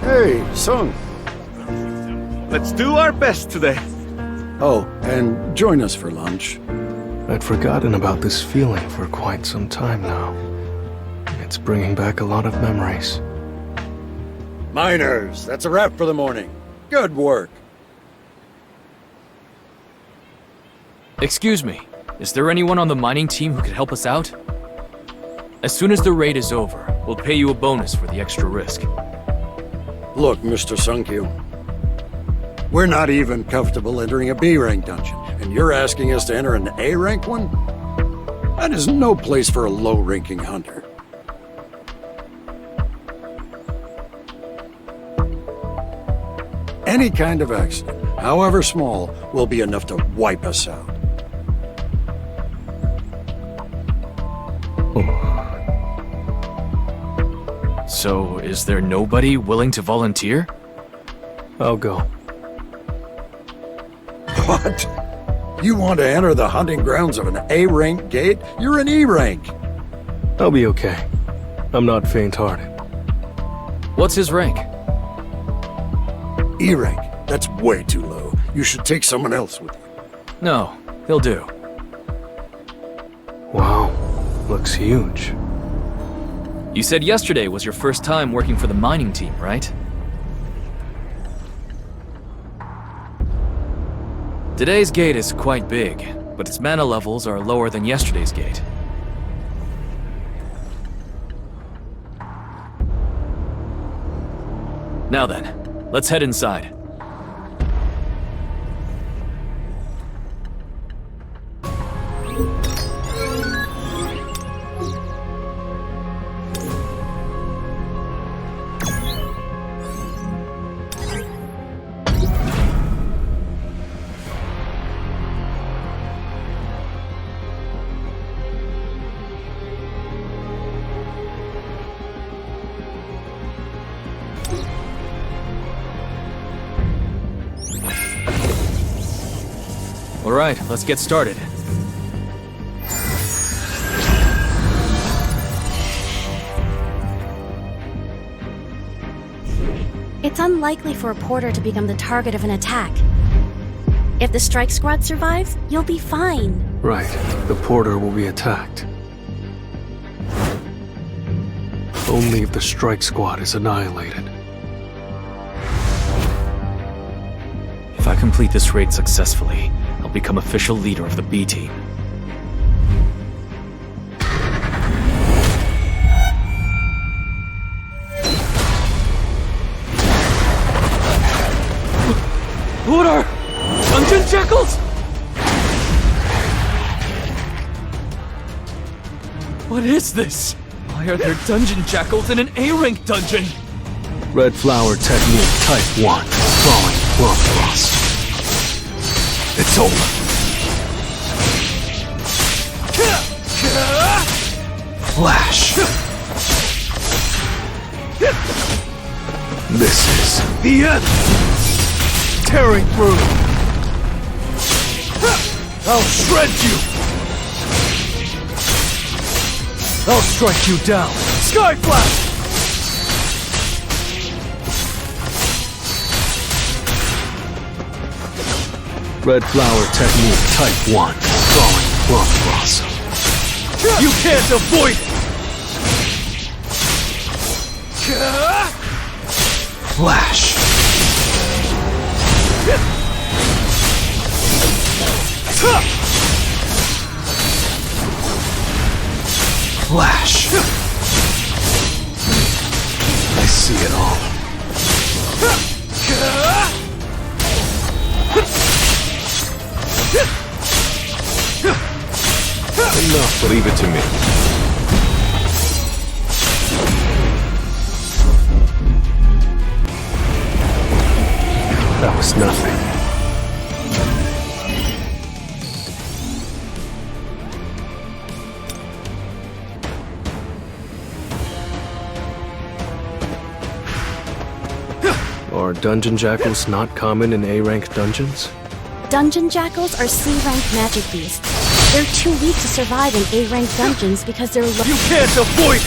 Hey, Sung. Let's do our best today. Oh, and join us for lunch. I'd forgotten about this feeling for quite some time now. It's bringing back a lot of memories. Miners, that's a wrap for the morning. Good work. Excuse me, is there anyone on the mining team who could help us out? As soon as the raid is over, we'll pay you a bonus for the extra risk. Look, Mr. Sunkyu. We're not even comfortable entering a B-rank dungeon, and you're asking us to enter an A-rank one? That is no place for a low-ranking hunter. Any kind of accident, however small, will be enough to wipe us out. So, is there nobody willing to volunteer? I'll go. What? You want to enter the hunting grounds of an A-rank gate? You're an E-rank. I'll be okay. I'm not faint-hearted. What's his rank? E-rank? That's way too low. You should take someone else with you. No, he'll do. Wow, looks huge. You said yesterday was your first time working for the mining team, right? Today's gate is quite big, but its mana levels are lower than yesterday's gate. Now then, let's head inside. Alright, let's get started. It's unlikely for a porter to become the target of an attack. If the strike squad survives, you'll be fine. Right, the porter will be attacked. Only if the strike squad is annihilated. If I complete this raid successfully, I'll become official leader of the B team. What are dungeon jackals? What is this? Why are there dungeon jackals in an A-rank dungeon? Red flower technique type 1. Falling plum cross. It's over. Flash. This is the end. Tearing through. I'll shred you. I'll strike you down. Sky flash. Red flower technique type 1. Falling plum blossom. You can't avoid it! Flash. Flash. I see it all. Enough, leave it to me. That was nothing. Are dungeon jackals not common in A-rank dungeons? Dungeon jackals are C-rank magic beasts. They're too weak to survive in A-rank dungeons because they're low. You can't avoid it!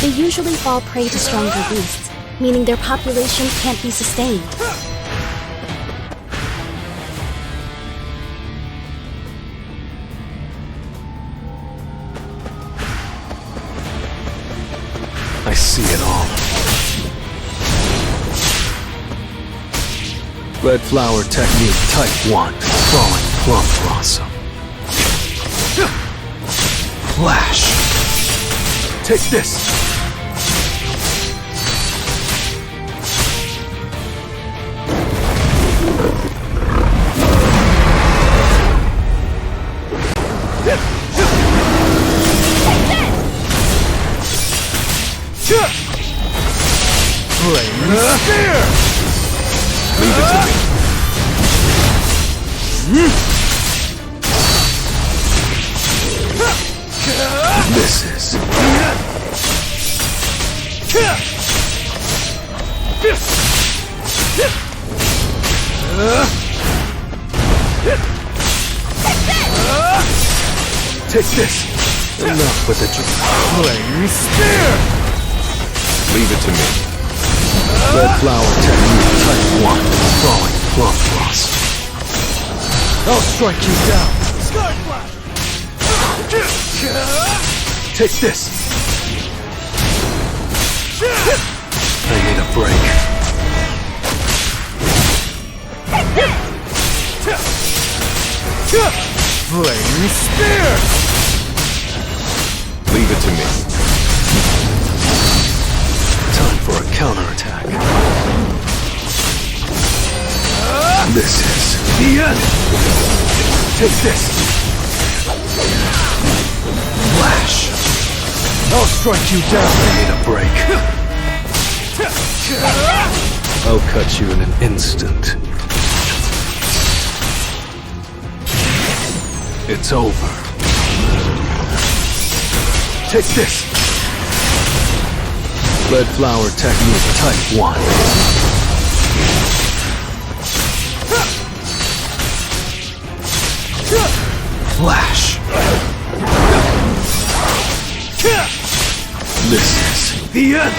They usually fall prey to stronger beasts, meaning their population can't be sustained. I see it all. Red flower technique type 1. Falling plum blossom. Flash. Take this. Flame spear! Leave it to me. Misses. Take this. Enough with the Flame spear! Leave it to me. red flower technique type 1. Falling plum blossom. I'll strike you down. Sky flash! Take this. I need a break. Flame spear! Leave it to me. Time for a counterattack. This is the end. Take this. Flash. I'll strike you down. I need a break. I'll cut you in an instant. It's over. Take this. Red flower technique type 1. Flash. This is the end.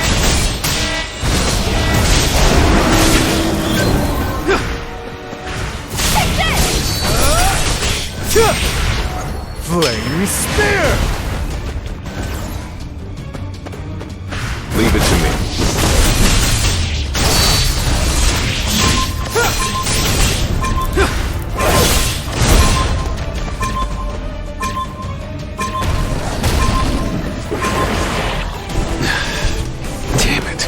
Flame spear! Leave it to me. Damn it.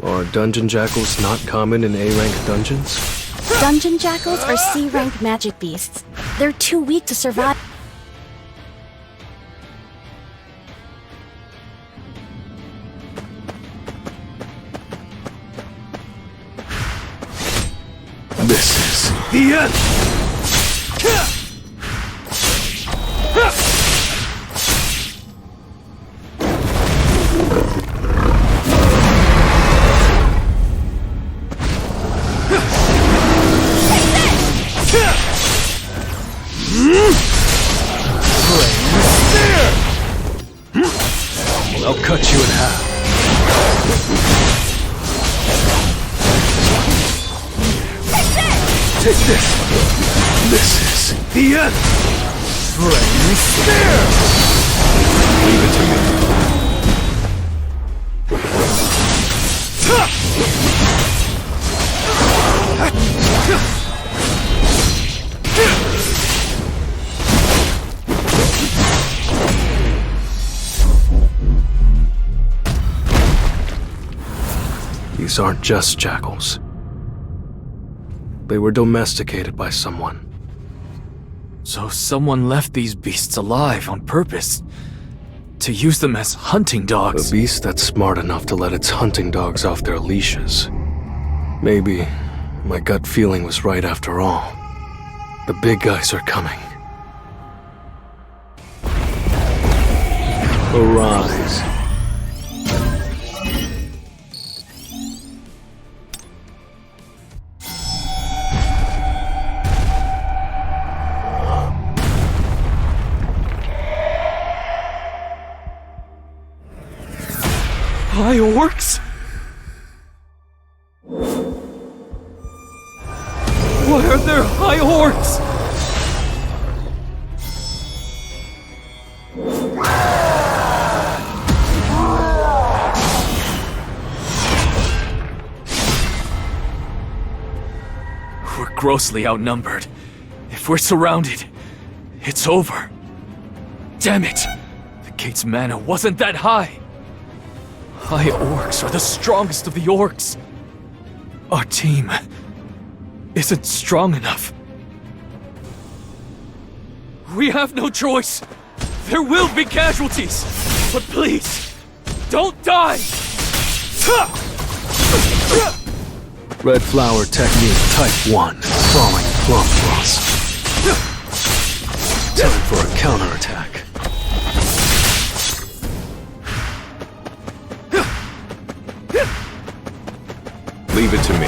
Are dungeon jackals not common in A-rank dungeons? Dungeon jackals are C-rank magic beasts. They're too weak to survive. This is the end. I'll cut you in half. Take this. This is the end. Flame spear! Leave it to me. These aren't just jackals. They were domesticated by someone. So someone left these beasts alive on purpose. To use them as hunting A dogs. beast that's smart enough to let its hunting dogs off their leashes. Maybe my gut feeling was right after all. The big guys are coming. Arise. High orcs? Why are there high orcs? We're grossly outnumbered. If we're surrounded, it's over. Damn it! The gate's mana wasn't that high. High orcs are the strongest of the orcs. Our team isn't strong enough. We have no choice. There will be casualties. But please, don't die! Red flower technique type 1. Falling plum blossom. Time for a counterattack. Leave it to me.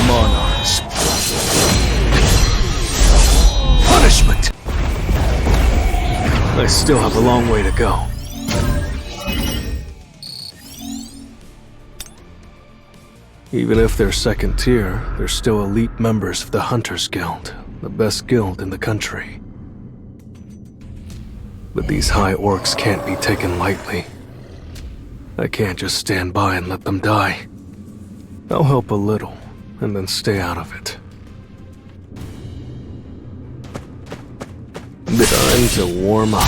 Monarchs. Punishment! I still have a long way to go. Even if they're second tier, they're still elite members of the Hunters Guild, the best guild in the country. But these high orcs can't be taken lightly. I can't just stand by and let them die. I'll help a little, and then stay out of it. Time to warm up.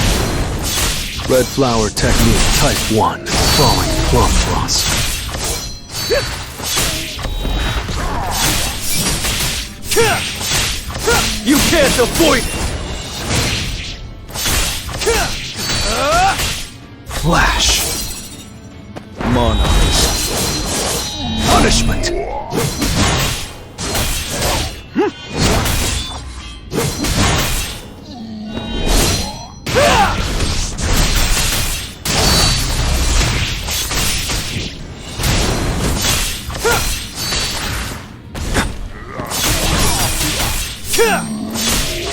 Red flower technique type 1. Falling plum blossom. You can't avoid it! Flash. Monarchs. Punishment.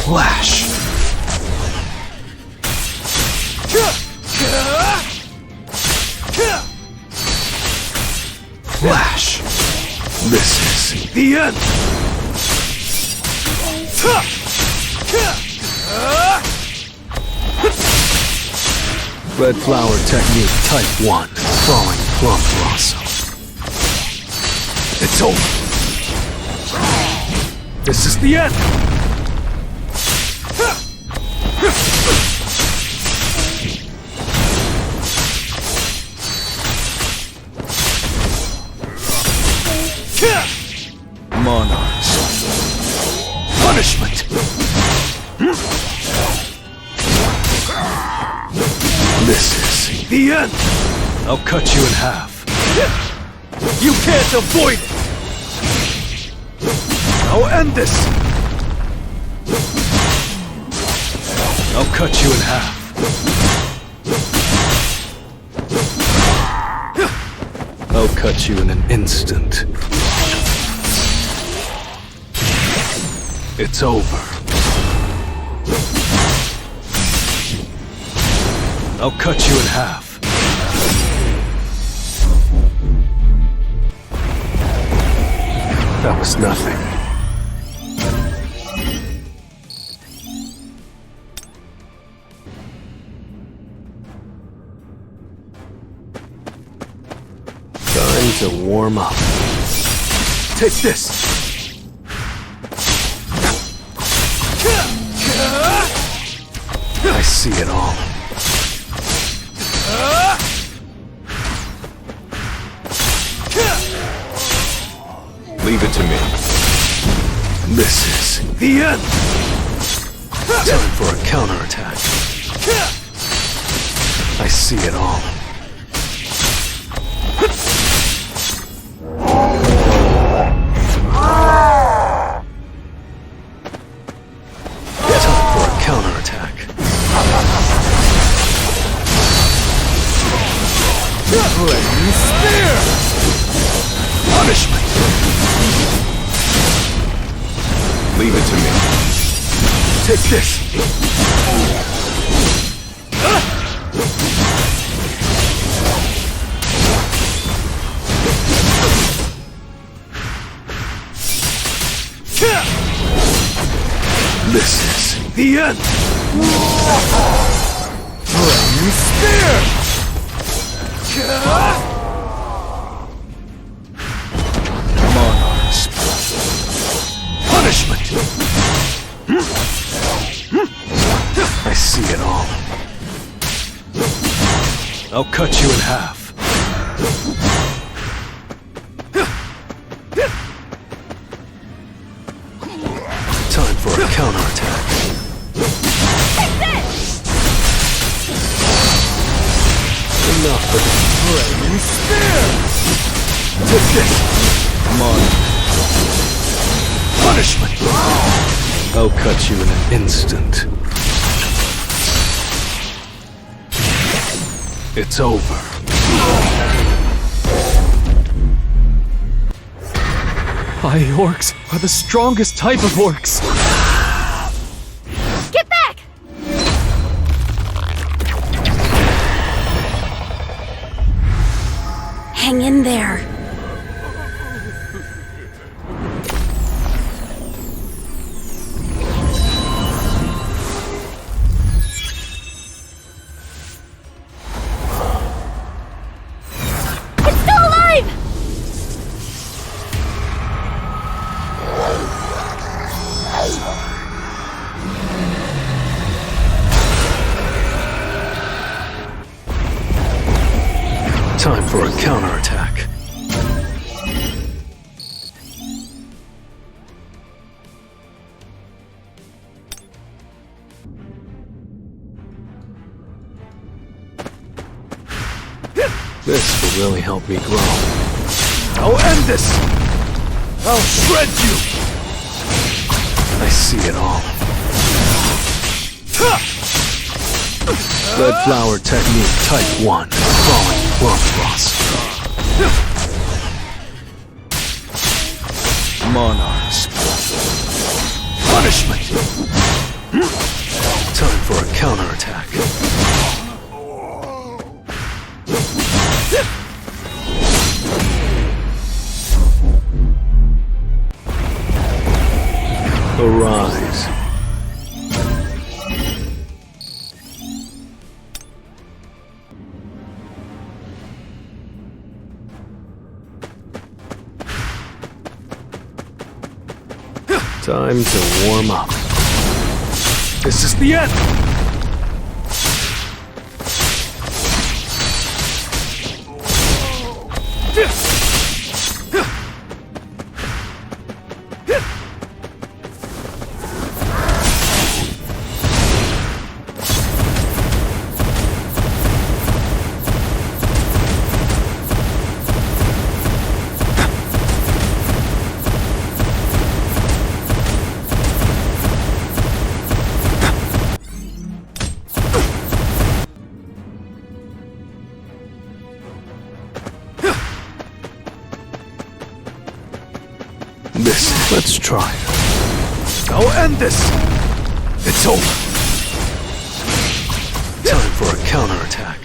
Flash. Flash. This is the end. Red flower technique type 1. Falling plum blossom. It's over. This is the end. Monarchs. Punishment. This is the end. I'll cut you in half. You can't avoid it! I'll end this. I'll cut you in half. I'll cut you in an instant. It's over. I'll cut you in half. That was nothing. Time to warm up. Take this! I see it all. Leave it to me. This is the end! Time for a counterattack. I see it all. Time for a counterattack. Flaming spear! Punishment! Leave it to me. Take this! This is the end! Flaming spear! Monarchs. Punishment! I see it all. I'll cut you in half. Time for a counterattack. Enough of it. Flaming spear! Take this! Monarch. Punishment! I'll cut you in an instant. It's over. High orcs are the strongest type of orcs. Get back! Hang in there. It's still alive! Time for a counterattack. This will really help me grow. I'll end this! I'll shred you! I see it all. Red flower technique type 1. Falling plum frost. Monarchs. Punishment! Time for a counterattack. Arise. Time to warm up. This is the end! This, let's try it. I'll end this! It's over! Time for a counterattack.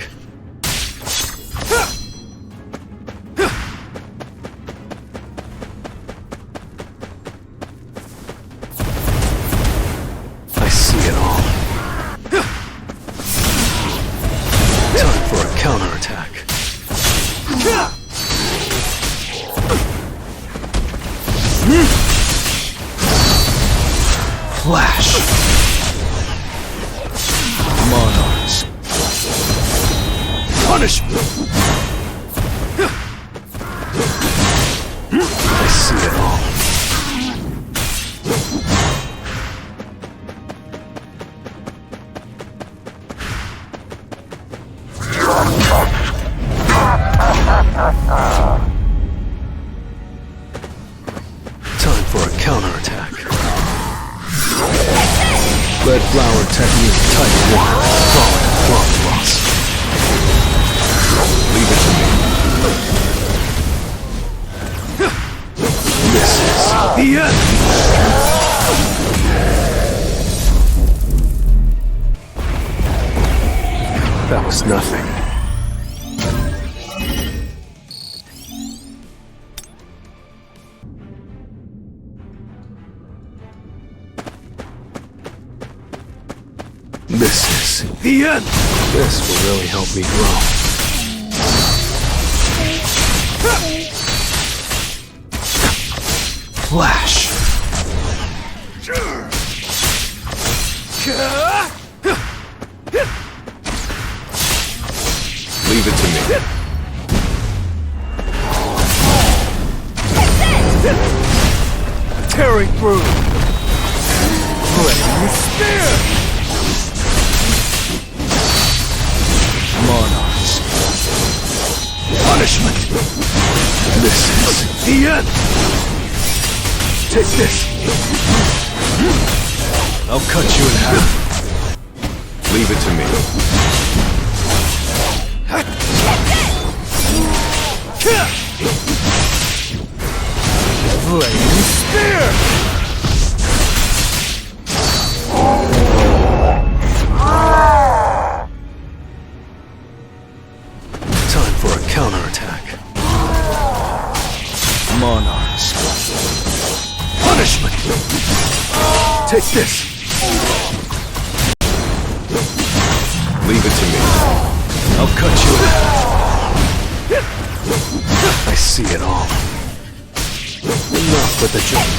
I see it all. Time for a counterattack. Flash! Monarchs. Punishment! I see it all. is nothing. This is the end! This will really help me grow. Flash! Leave it to me. Tearing through! Flaming spear! Monarchs. Punishment! This is the end! Take this! I'll cut you in half. Leave it to me. Flaming spear! Time for a counterattack. Monarchs. Punishment! Take this! Leave it to me. I'll cut you in half. I see it all. Enough with the joke.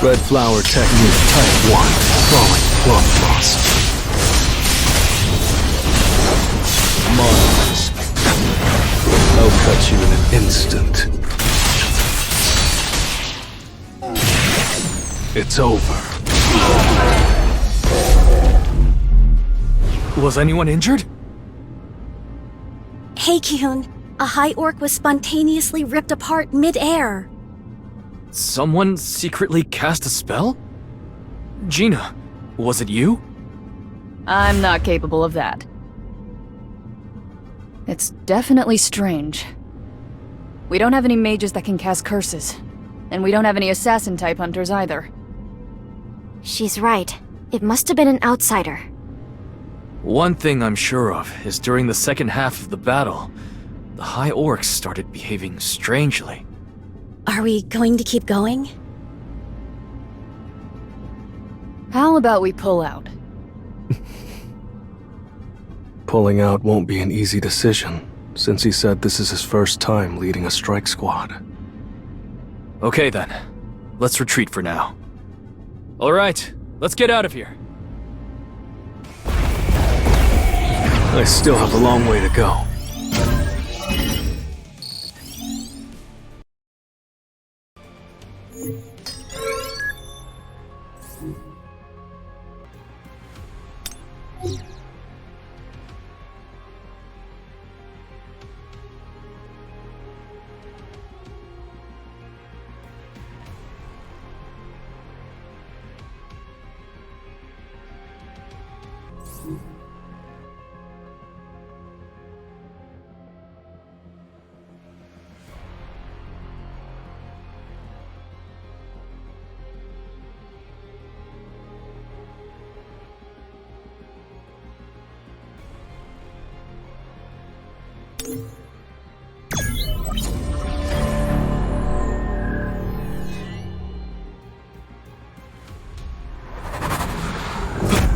Red flower technique type 1. Falling plum frost. Monarchs. I'll cut you in an instant. It's over. Was anyone injured? Hey, Kyun. A high orc was spontaneously ripped apart mid-air. Someone secretly cast a spell? Gina, was it you? I'm not capable of that. It's definitely strange. We don't have any mages that can cast curses. And we don't have any assassin-type hunters either. She's right. It must have been an outsider. One thing I'm sure of is during the second half of the battle, the High Orcs started behaving strangely. Are we going to keep going? How about we pull out? Pulling out won't be an easy decision, since he said this is his first time leading a strike squad. Okay then, let's retreat for now. Alright, let's get out of here. I still have a long way to go.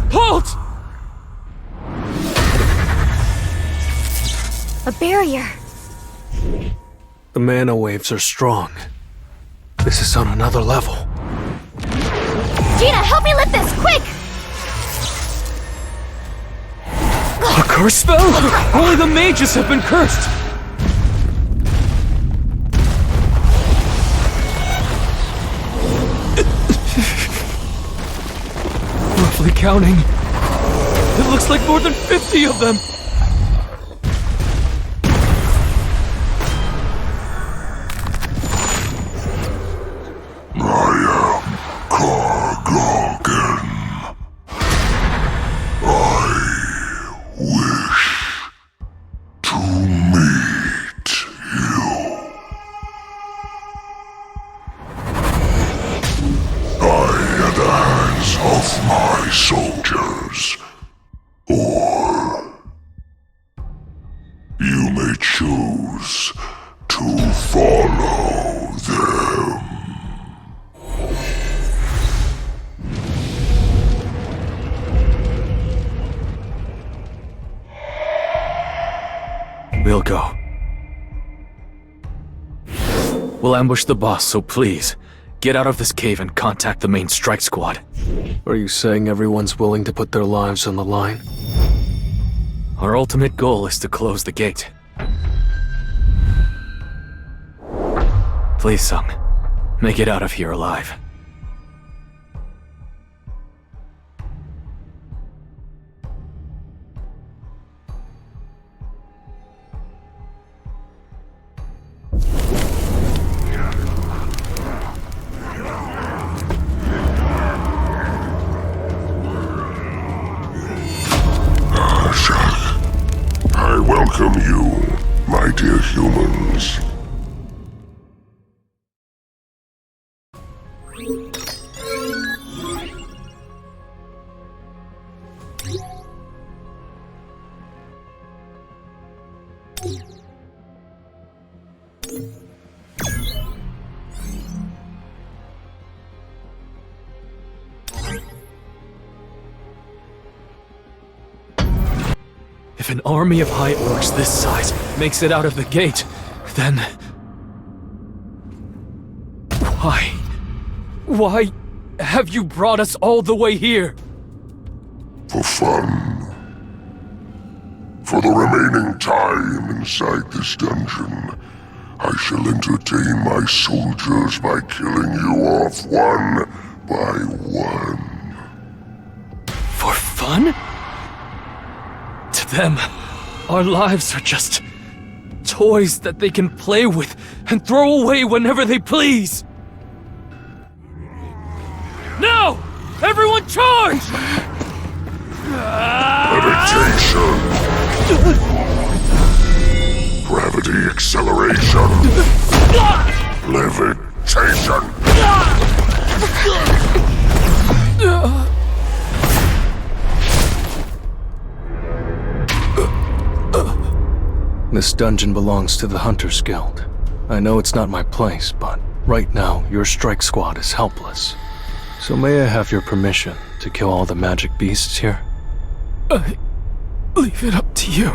Halt! A barrier. The mana waves are strong. This is on another level. Gina, help me lift this, quick! A curse spell? Only the mages have been cursed! Roughly counting, it looks like more than 50 of them! Of my soldiers, We'll go. We'll ambush the boss, so please, get out of this cave and contact the main strike squad. Are you saying everyone's willing to put their lives on the line? Our ultimate goal is to close the gate. Please, Sung, make it out of here alive. I welcome you, my dear humans. If an army of high orcs this size makes it out of the gate, then... Why have you brought us all the way here? For fun. For the remaining time inside this dungeon, I shall entertain my soldiers by killing you off one by one. For fun? To them, our lives are just toys that they can play with and throw away whenever they please. No! Everyone charge! Levitation! Gravity acceleration! Levitation! This dungeon belongs to the Hunters Guild. I know it's not my place, but right now, your strike squad is helpless. So may I have your permission to kill all the magic beasts here? I leave it up to you.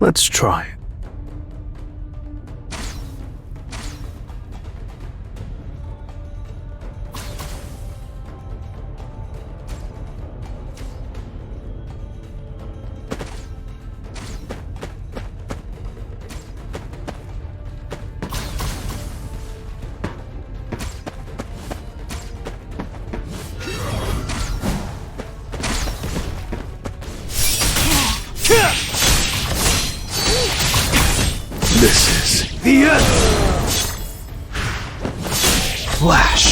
Let's try it. This is the end! Flash!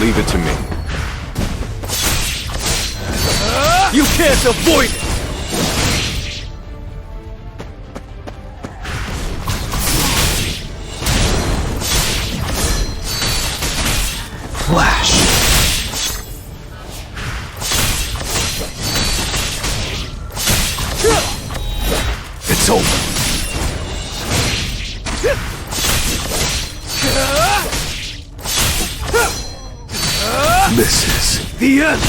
Leave it to me. You can't avoid it! Flash! It's over! This is the end!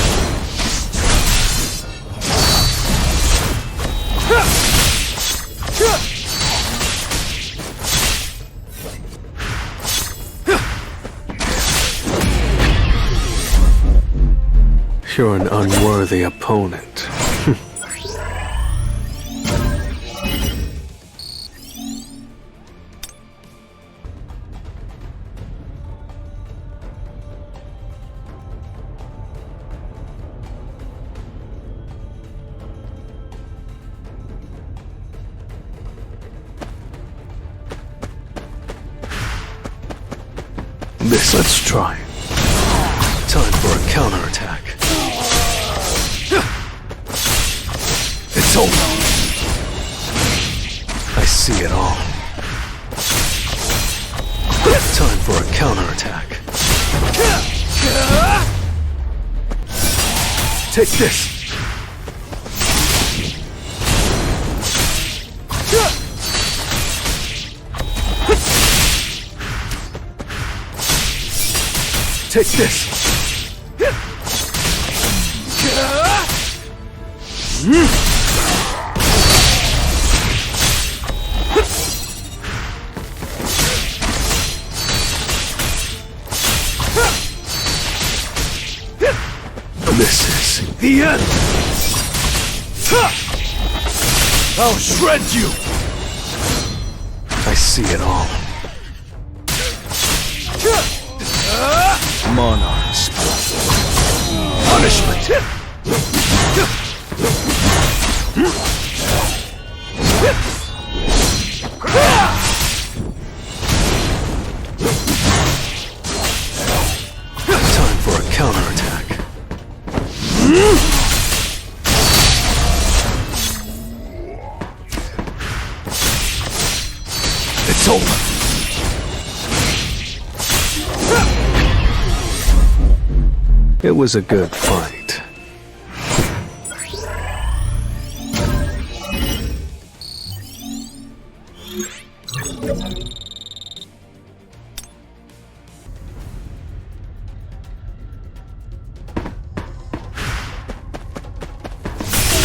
You're an unworthy opponent. Let's try. Time for a counterattack. It's over. I see it all. Time for a counterattack. Take this! Take this! This is the end! I'll shred you! I see it all. Monarchs. Punishment! Time for a counterattack. It's over. It was a good fight.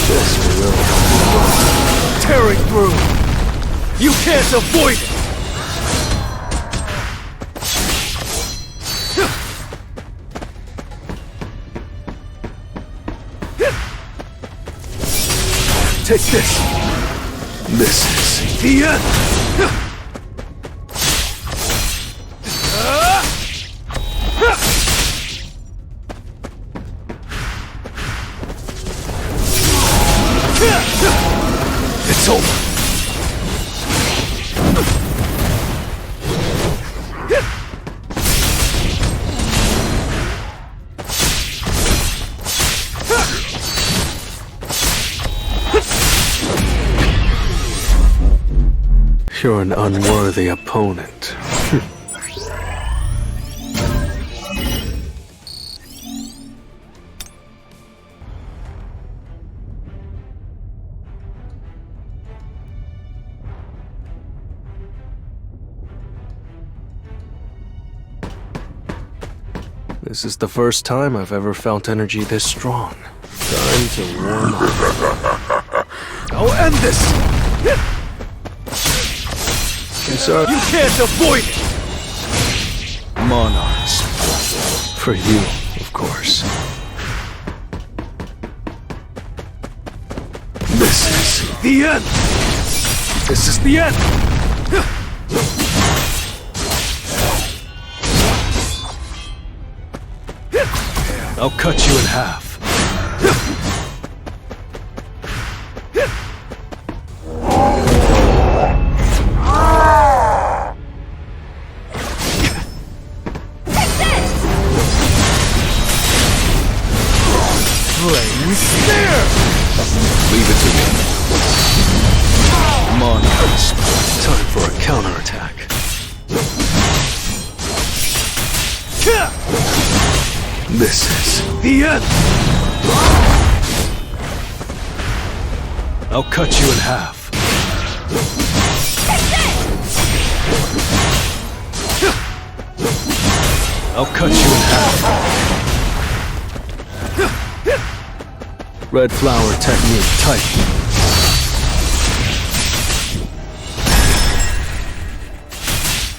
This will tearing through. You can't avoid it. Take this. This is the end. It's over. You're an unworthy opponent. This is the first time I've ever felt energy this strong. Time to warm up. I'll end this! You can't avoid it! Monarchs. For you, of course. This is the end! This is the end! I'll cut you in half. Leave it to me. Monarchs. Time for a counterattack. This is the end. I'll cut you in half. I'll cut you in half. Red flower technique tight.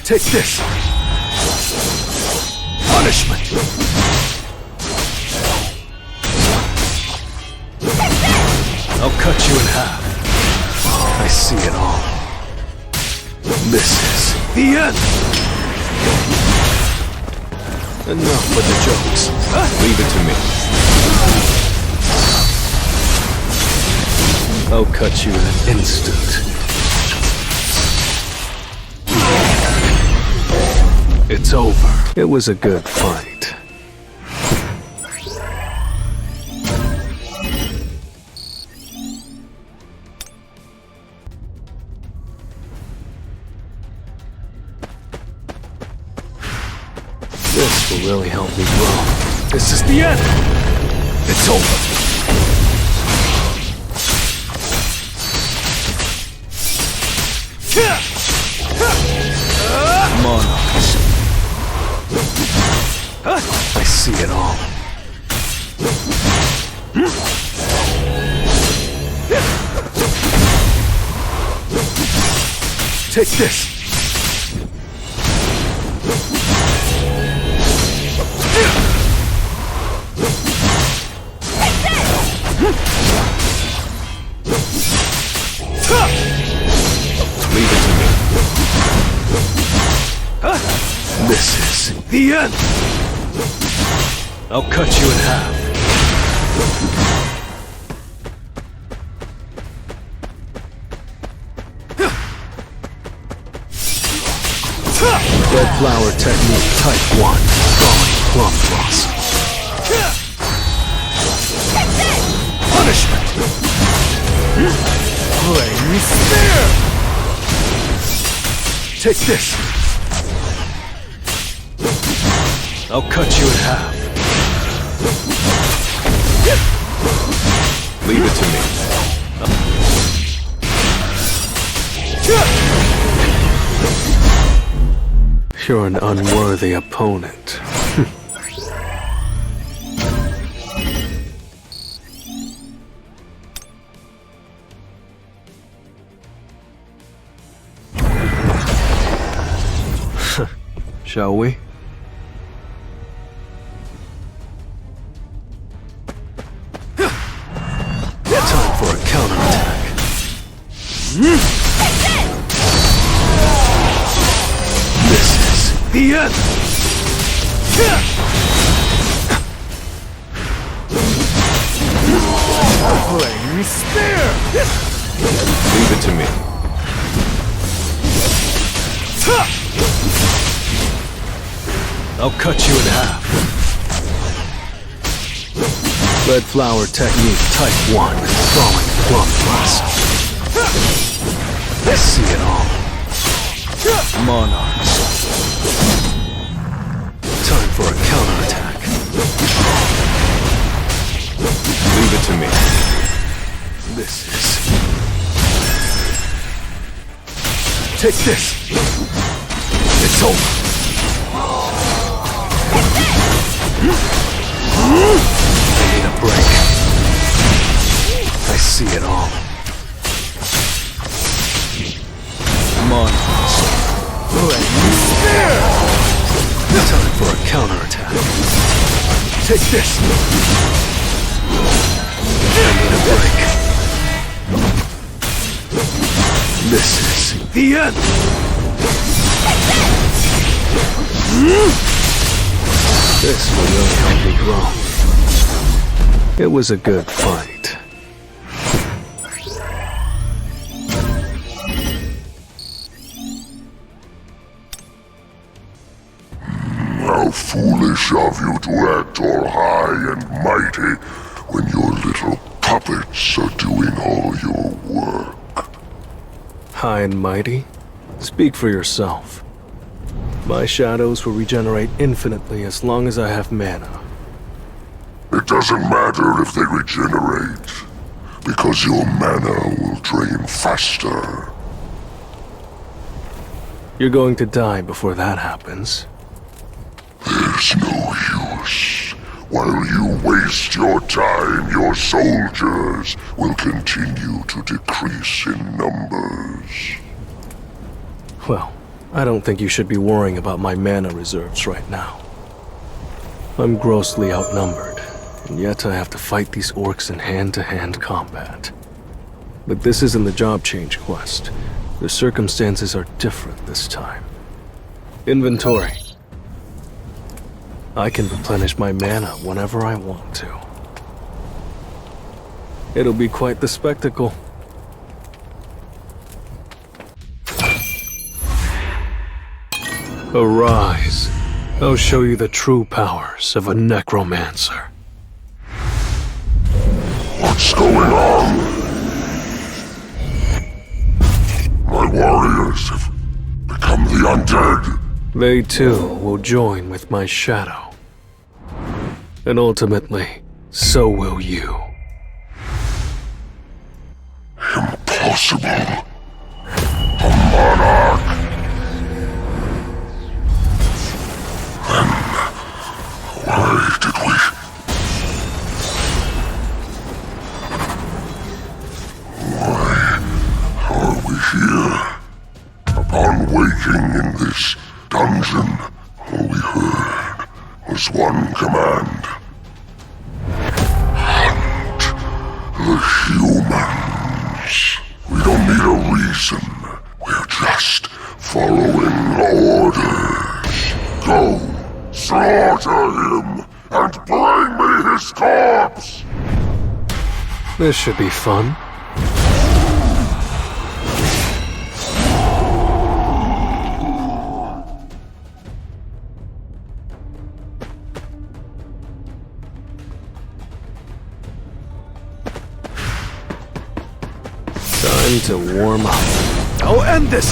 Take this. Punishment. I'll cut you in half. I see it all. This is the end. Enough with the jokes. Leave it to me. I'll cut you in an instant. It's over. It was a good fight. This will really help me grow. This is the end. It's over. see it all. Take this! Leave it to me. This is the end! I'll cut you in half. Red flower technique type 1. Falling plum blossom. Punishment! Flame spear! Take this! I'll cut you in half. Leave it to me. You're an unworthy opponent. Shall we? Time for a counterattack. This is the end! Flame spear! Leave it to me. I'll cut you in half. Red flower technique type 1. Falling plum blossom. I see it all. Monarchs. Time for a counterattack. Leave it to me. This is... Take this! It's over! I need a break. I see it all. Monarchs. Time for a counterattack. Take this! I need a break. This is the end! This will really help me grow. It was a good fight. How foolish of you to act all high and mighty when your little puppets are doing all your work. High and mighty? Speak for yourself. My shadows will regenerate infinitely as long as I have mana. It doesn't matter if they regenerate, because your mana will drain faster. You're going to die before that happens. There's no use. While you waste your time, your soldiers will continue to decrease in numbers. Well, I don't think you should be worrying about my mana reserves right now. I'm grossly outnumbered, and yet I have to fight these orcs in hand-to-hand combat. But this isn't the job change quest. The circumstances are different this time. Inventory. I can replenish my mana whenever I want to. It'll be quite the spectacle. Arise. I'll show you the true powers of a necromancer. What's going on? My warriors have become the undead. They too will join with my shadow. And ultimately, so will you. Impossible. A monarch. Then why has one command. Hunt the humans. We don't need a reason. We're just following orders. Go, slaughter him, and bring me his corpse! This should be fun. Time to warm up. I'll end this!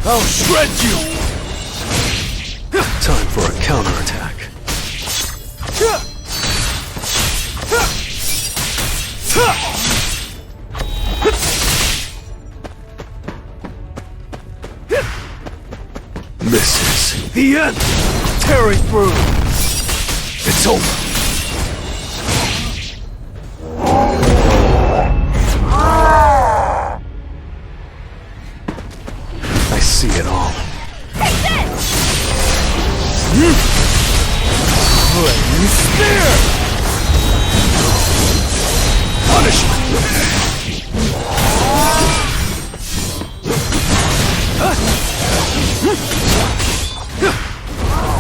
I'll shred you! Time for a counterattack. This is The end! Tearing through! it's over. I see it all. Flame spear! Punishment!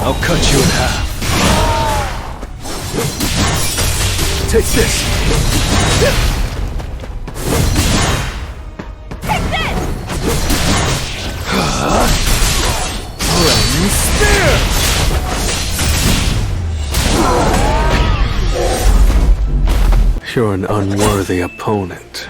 I'll cut you in half. Take this! Flame spear! You're an unworthy opponent.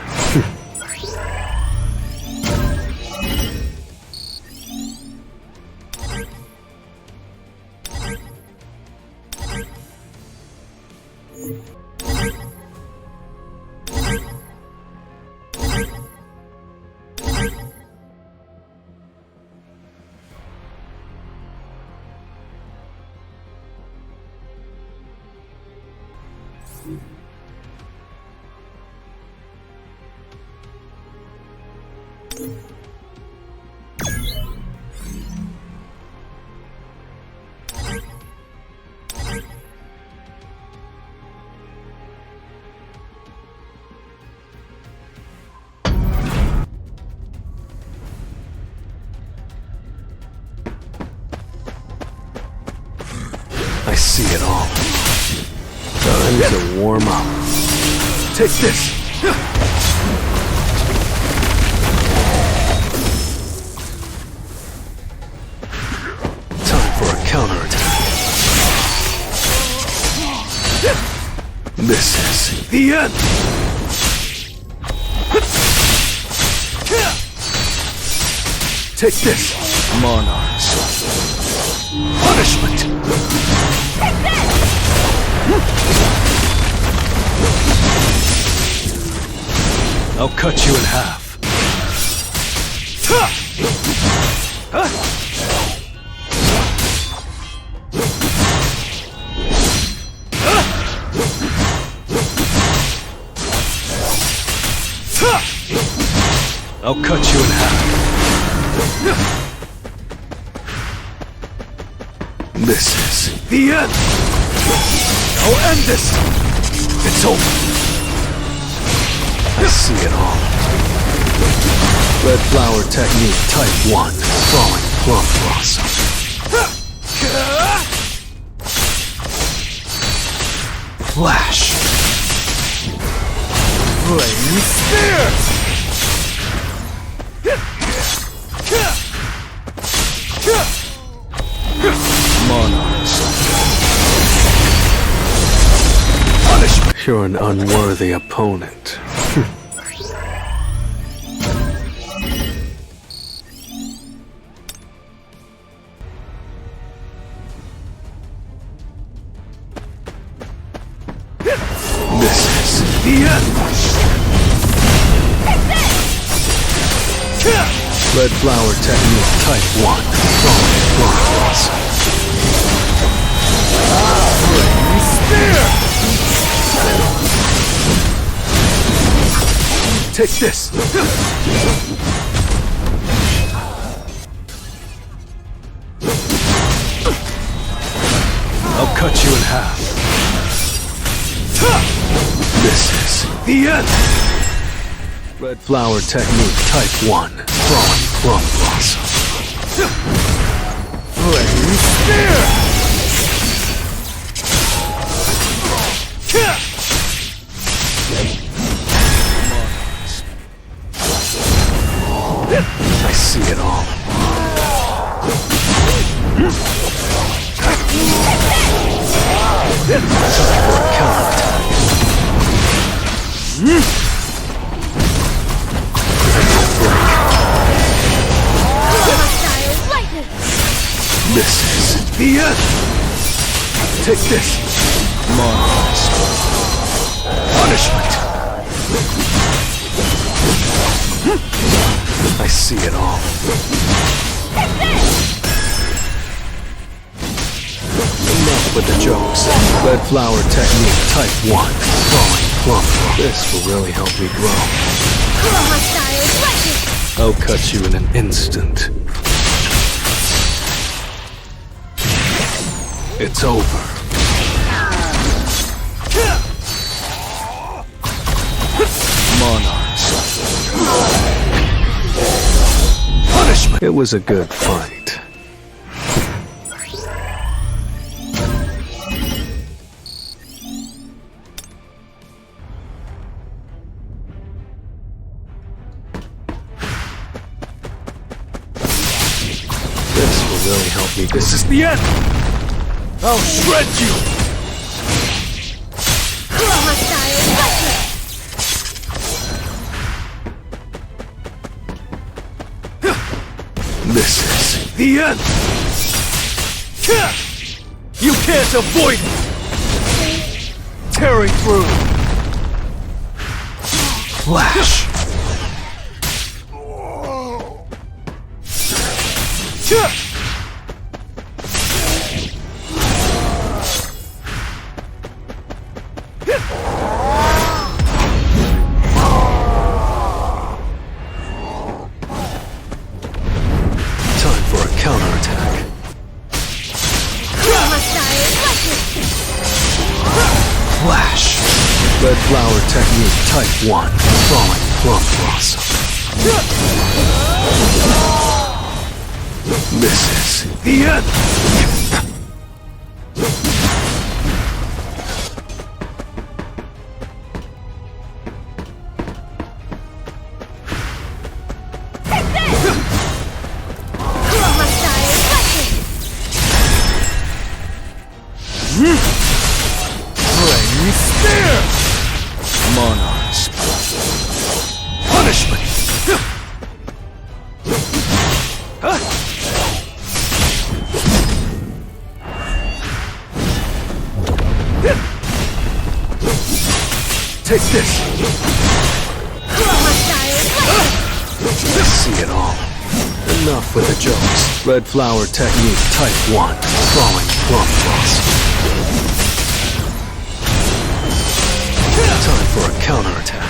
I see it all. Time to warm up. Take this! Time for a counterattack. This is The end! Take this! Monarchs. Punishment! I'll cut you in half. I'll cut you in half. This is The end! I'll end this! It's over! I see it all. Red flower technique type 1. Falling plum blossom. Flash. Flame spear! Monarchs. Punishment! You're an unworthy opponent. This is The end! red flower technique type 1. Falling plum blossom. Flame spear! Take this! I'll cut you in half. This is The end! Red Flower Technique Type 1. Falling Plum Blossom. Flame Spear! I see it all. Time for a counterattack. This is The end! Take this. Monarchs. Punishment. I see it all. Enough with the jokes. Red Flower Technique Type 1. Falling Plum. This will really help me grow. I'll cut you in an instant. It's over. Monarchs. Punishment. It was a good fight. This will really help me. This is the end! I'll shred you! This is The end! You can't avoid it! Tearing through! Flash. Time for a counterattack. Flash. Red Flower Technique Type 1. Falling Plum Blossom. This is The end! Flame Spear! Monarchs. Punishment! Take this! I see it all. Enough with the jokes. Red Flower Technique Type 1. Falling Plum Blossom. Time for a counterattack.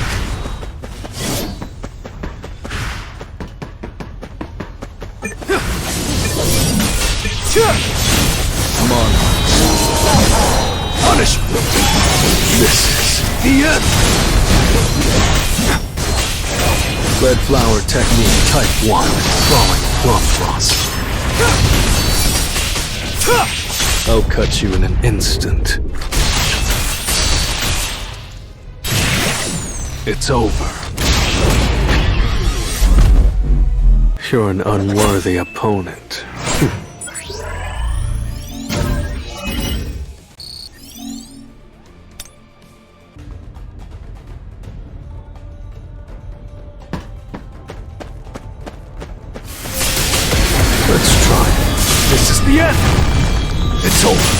Monarchs. Punishment! This is The end! Red Flower Technique Type 1. Falling Plum Blossom. I'll cut you in an instant. It's over. You're an unworthy opponent. Let's try it. This is the end! It's over!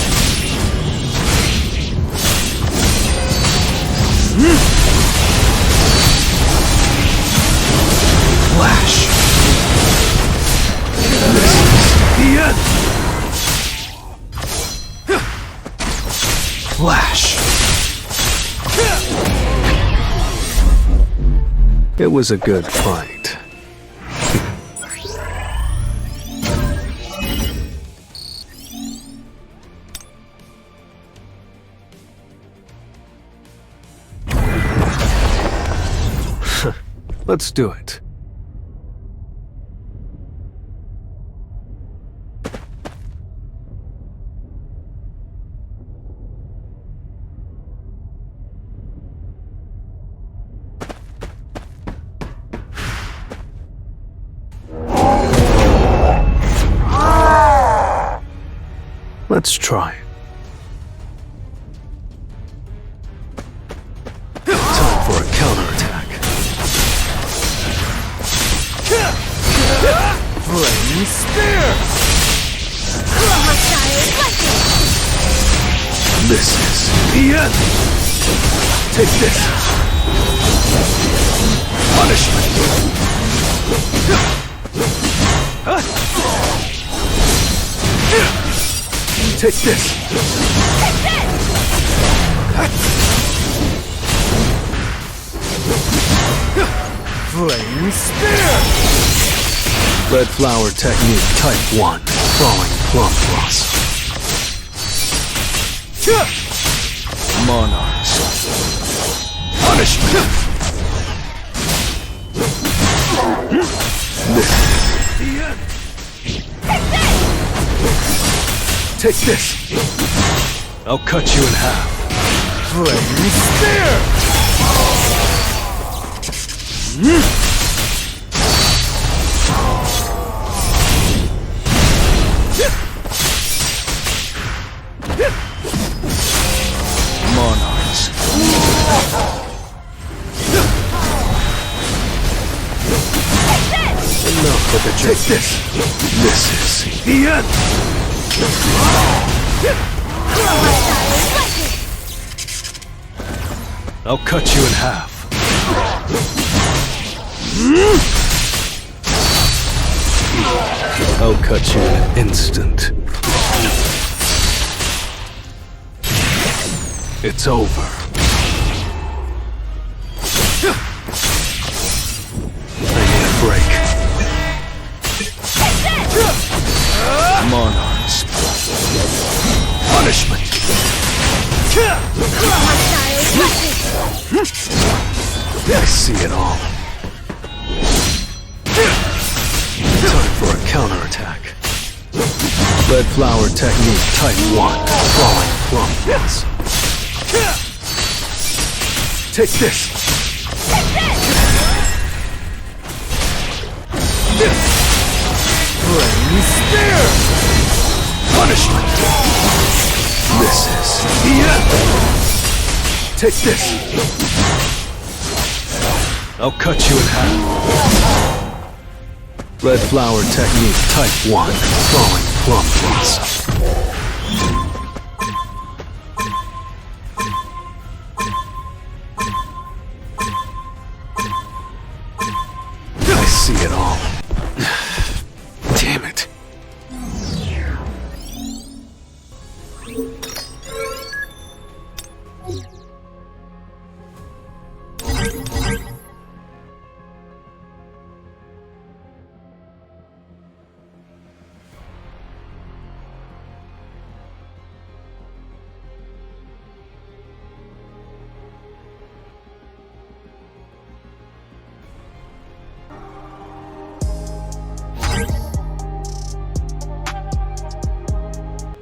Flash. This is the end! Flash. It was a good fight. Let's do it. Let's try. Time for a counterattack. Flame Spear! This is the end. Take this. Punishment. Take this. Flame Spear! Red flower technique type 1. Falling plum blossom. Monarchs. Punishment. This is the end. Take this. I'll cut you in half. Flame Spear! Monarchs. Enough with the trick. Take this. This is the end. I'll cut you in half. I'll cut you in an instant. It's over. I need a break. Monarchs. Punishment. I see it all. Time for a counterattack. Red flower technique type 1. Falling plum blossom. Take this. Flame Spear! Punishment. This is the end. Take this. I'll cut you in half. Red flower technique type 1. Falling plum blossom.